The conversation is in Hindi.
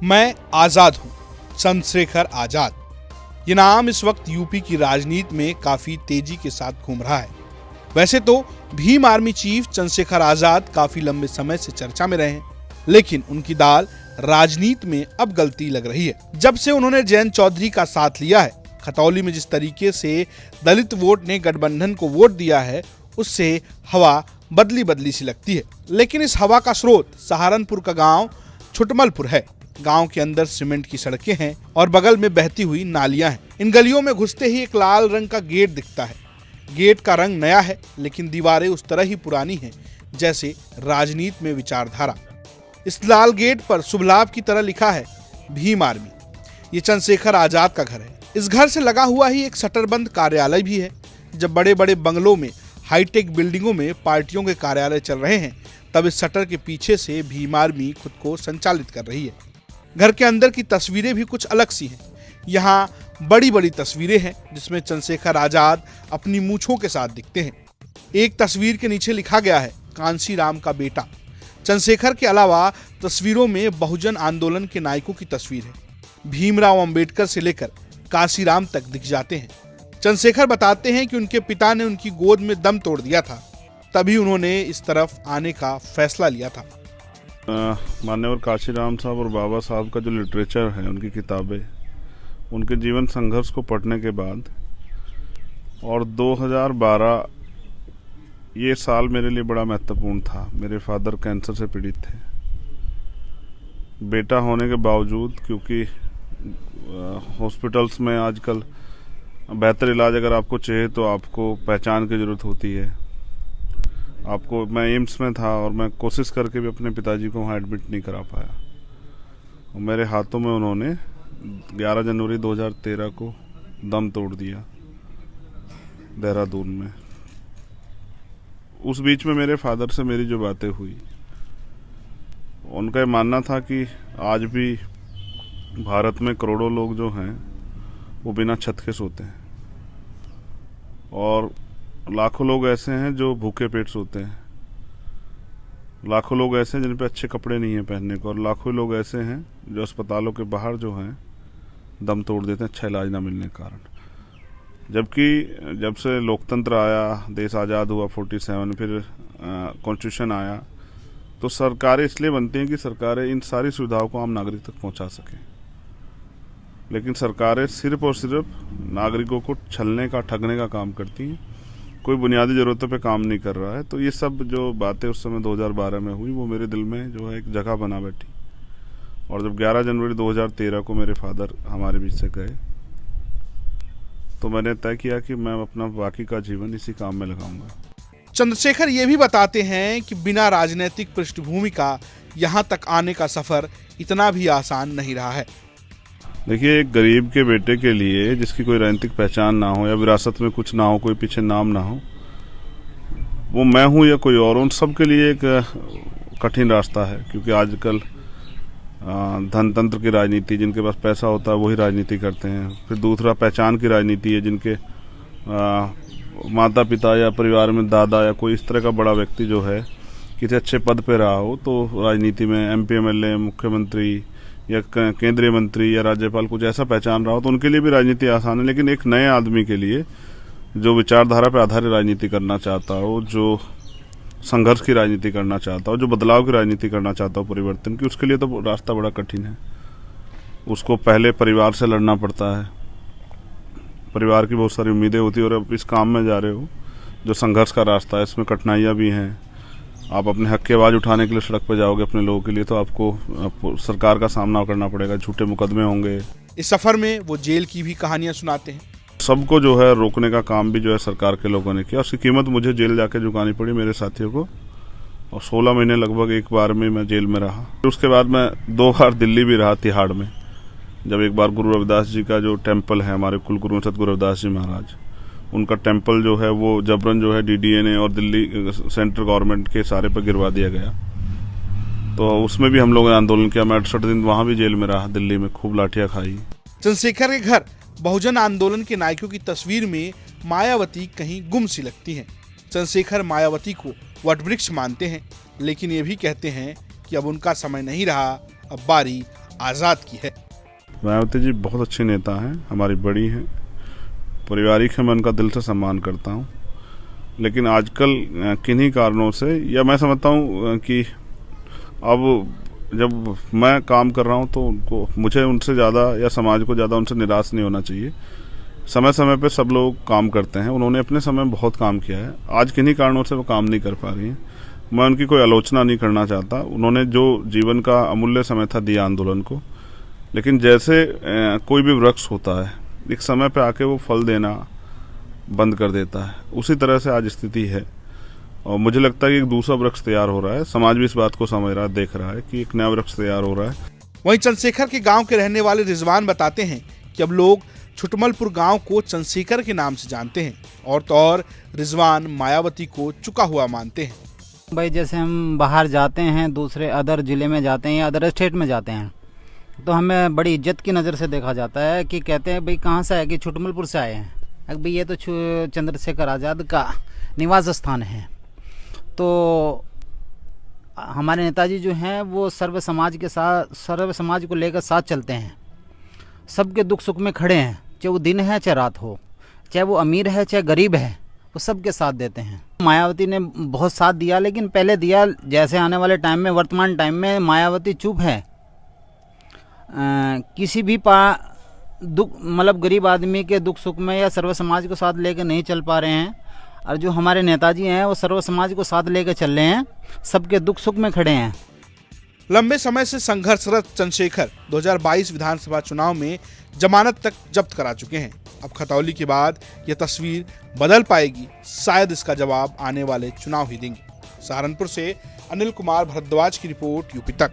मैं आज़ाद हूँ, चंद्रशेखर आज़ाद। ये नाम इस वक्त यूपी की राजनीति में काफ़ी तेजी के साथ घूम रहा है। वैसे तो भीम आर्मी चीफ चंद्रशेखर आज़ाद काफ़ी लंबे समय से चर्चा में रहे हैं, लेकिन उनकी दाल राजनीति में अब गलती लग रही है। जब से उन्होंने जयंत चौधरी का साथ लिया है, खतौली में जिस तरीके से दलित वोट ने गठबंधन को वोट दिया है, उससे हवा बदली बदली सी लगती है। लेकिन इस हवा का स्रोत सहारनपुर का गांव छुटमलपुर है। गांव के अंदर सीमेंट की सड़कें हैं और बगल में बहती हुई नालियां हैं। इन गलियों में घुसते ही एक लाल रंग का गेट दिखता है। गेट का रंग नया है, लेकिन दीवारें उस तरह ही पुरानी हैं जैसे राजनीति में विचारधारा। इस लाल गेट पर शुभ लाभ की तरह लिखा है भीम आर्मी। ये चंद्रशेखर आजाद का घर है। इस घर से लगा हुआ ही एक शटरबंद कार्यालय भी है। जब बड़े बड़े बंगलों में, हाईटेक बिल्डिंगों में पार्टियों के कार्यालय चल रहे हैं, तब इस शटर के पीछे से भीम आर्मी खुद को संचालित कर रही है। घर के अंदर की तस्वीरें भी कुछ अलग सी हैं। यहाँ बड़ी बड़ी तस्वीरें हैं जिसमें चंद्रशेखर आजाद अपनी मूंछों के साथ दिखते हैं। एक तस्वीर के नीचे लिखा गया है कांसी राम का बेटा। चंद्रशेखर के अलावा तस्वीरों में बहुजन आंदोलन के नायकों की तस्वीर है। भीमराव अंबेडकर से लेकर कांसीराम तक दिख जाते हैं। चंद्रशेखर बताते हैं कि उनके पिता ने उनकी गोद में दम तोड़ दिया था, तभी उन्होंने इस तरफ आने का फैसला लिया था। मान्यवर कांशीराम साहब और बाबा साहब का जो लिटरेचर है, उनकी किताबें, उनके जीवन संघर्ष को पढ़ने के बाद और 2012 ये साल मेरे लिए बड़ा महत्वपूर्ण था। मेरे फादर कैंसर से पीड़ित थे। बेटा होने के बावजूद, क्योंकि हॉस्पिटल्स में आजकल बेहतर इलाज अगर आपको चाहिए तो आपको पहचान की ज़रूरत होती है। मैं एम्स में था और मैं कोशिश करके भी अपने पिताजी को वहाँ एडमिट नहीं करा पाया। और मेरे हाथों में उन्होंने 11 जनवरी 2013 को दम तोड़ दिया देहरादून में। उस बीच में मेरे फादर से मेरी जो बातें हुई, उनका ये मानना था कि आज भी भारत में करोड़ों लोग जो हैं वो बिना छत के सोते हैं और लाखों लोग ऐसे हैं जो भूखे पेट सोते हैं। लाखों लोग ऐसे हैं जिन पे अच्छे कपड़े नहीं हैं पहनने को, और लाखों लोग ऐसे हैं जो अस्पतालों के बाहर जो हैं दम तोड़ देते हैं अच्छा इलाज ना मिलने के कारण। जबकि जब से लोकतंत्र आया, देश आज़ाद हुआ 47, फिर कॉन्स्टिट्यूशन आया, तो सरकारें इसलिए बनती हैं कि सरकारें इन सारी सुविधाओं को आम नागरिक तक पहुंचा सकें। लेकिन सरकारें सिर्फ और सिर्फ नागरिकों को छलने का, ठगने का काम करती हैं, कोई बुनियादी ज़रूरतों पे काम नहीं कर रहा है। तो ये सब जो बातें उस समय 2012 में हुई, वो मेरे दिल में जो है एक जगह बना बैठी। और जब 11 जनवरी 2013 को मेरे फादर हमारे बीच से गए, तो मैंने तय किया कि मैं अपना बाकी का जीवन इसी काम में लगाऊंगा। चंद्रशेखर ये भी बताते हैं कि बिना राजनीतिक पृष्ठभूमि का यहाँ तक आने का सफर इतना भी आसान नहीं रहा है। देखिए, एक गरीब के बेटे के लिए जिसकी कोई राजनीतिक पहचान ना हो या विरासत में कुछ ना हो, कोई पीछे नाम ना हो, वो मैं हूँ या कोई और, उन सब के लिए एक कठिन रास्ता है। क्योंकि आजकल धनतंत्र की राजनीति, जिनके पास पैसा होता है वही राजनीति करते हैं। फिर दूसरा पहचान की राजनीति है, जिनके माता पिता या परिवार में दादा या कोई इस तरह का बड़ा व्यक्ति जो है किसी अच्छे पद पे रहा हो, तो राजनीति में MP MLA, मुख्यमंत्री या केंद्रीय मंत्री या राज्यपाल कुछ ऐसा पहचान रहा हो, तो उनके लिए भी राजनीति आसान है। लेकिन एक नए आदमी के लिए जो विचारधारा पे आधारित राजनीति करना चाहता हो, जो संघर्ष की राजनीति करना चाहता हो, जो बदलाव की राजनीति करना चाहता हो, परिवर्तन की, उसके लिए तो रास्ता बड़ा कठिन है। उसको पहले परिवार से लड़ना पड़ता है। परिवार की बहुत सारी उम्मीदें होती है, और अब इस काम में जा रहे हो जो संघर्ष का रास्ता है, इसमें कठिनाइयाँ भी हैं। आप अपने हक की आवाज़ उठाने के लिए सड़क पर जाओगे अपने लोगों के लिए, तो आपको सरकार का सामना करना पड़ेगा, झूठे मुकदमे होंगे। इस सफर में वो जेल की भी कहानियां सुनाते हैं। सबको जो है रोकने का काम भी जो है सरकार के लोगों ने किया। उसकी कीमत मुझे जेल जाके चुकानी पड़ी, मेरे साथियों को, और 16 महीने लगभग एक बार में मैं जेल में रहा। उसके बाद मैं 2 बार दिल्ली भी रहा, तिहाड़ में। जब एक बार गुरु रविदास जी का जो टेम्पल है, हमारे कुलगुरु सतगुरु रविदास जी महाराज, उनका टेम्पल जो है वो जबरन जो है DDA और दिल्ली सेंट्रल गवर्नमेंट के सारे पर गिरवा दिया गया। तो उसमें भी हम लोगों ने आंदोलन किया। मैं 68 दिन वहां भी जेल में रहा, दिल्ली में खूब लाठियां खाई। चंद्रशेखर के घर बहुजन आंदोलन के नायकों की तस्वीर में मायावती कहीं गुम सी लगती हैं। चंद्रशेखर मायावती को वटवृक्ष मानते हैं, लेकिन ये भी कहते हैं कि अब उनका समय नहीं रहा, अब बारी आजाद की है। मायावती जी बहुत अच्छे नेता हैं, हमारी बड़ी हैं, पारिवारिक है, मैं उनका दिल से सम्मान करता हूँ। लेकिन आजकल किन्हीं कारणों से, या मैं समझता हूँ कि अब जब मैं काम कर रहा हूँ तो मुझे उनसे ज़्यादा या समाज को ज़्यादा उनसे निराश नहीं होना चाहिए। समय समय पे सब लोग काम करते हैं, उन्होंने अपने समय में बहुत काम किया है, आज किन्हीं कारणों से वो काम नहीं कर पा रही हैं। मैं उनकी कोई आलोचना नहीं करना चाहता, उन्होंने जो जीवन का अमूल्य समय था दिया आंदोलन को। लेकिन जैसे कोई भी वृक्ष होता है, एक समय पे आके वो फल देना बंद कर देता है, उसी तरह से आज स्थिति है। और मुझे लगता है कि एक दूसरा वृक्ष तैयार हो रहा है, समाज भी इस बात को समझ रहा है, देख रहा है कि एक नया वृक्ष तैयार हो रहा है। वहीं चंद्रशेखर के गांव के रहने वाले रिजवान बताते हैं कि अब लोग छुटमलपुर गांव को चंद्रशेखर के नाम से जानते हैं, और तो और रिजवान मायावती को चुका हुआ मानते हैं। भाई जैसे हम बाहर जाते हैं, दूसरे अदर जिले में जाते हैं या अदर स्टेट में जाते हैं, तो हमें बड़ी इज्जत की नज़र से देखा जाता है कि कहते हैं भाई कहाँ से आए, कि छुटमलपुर से आए हैं, भाई ये तो चंद्रशेखर आज़ाद का निवास स्थान है। तो हमारे नेताजी जो हैं वो सर्व समाज को लेकर साथ चलते हैं, सबके दुख सुख में खड़े हैं, चाहे वो दिन है चाहे रात हो, चाहे वो अमीर है चाहे गरीब है, वो सबके साथ देते हैं। मायावती ने बहुत साथ दिया, लेकिन पहले दिया, जैसे आने वाले टाइम में, वर्तमान टाइम में मायावती चुप है। किसी भी दुख, मतलब गरीब आदमी के दुख सुख में या सर्व समाज को साथ लेकर नहीं चल पा रहे हैं, और जो हमारे नेताजी हैं वो सर्व समाज को साथ लेकर चल रहे हैं, सबके दुख सुख में खड़े हैं। लंबे समय से संघर्षरत चंद्रशेखर 2022 विधानसभा चुनाव में जमानत तक जब्त करा चुके हैं। अब खतौली के बाद यह तस्वीर बदल पाएगी, शायद इसका जवाब आने वाले चुनाव ही देंगे। सहारनपुर से अनिल कुमार भारद्वाज की रिपोर्ट, यूपी तक।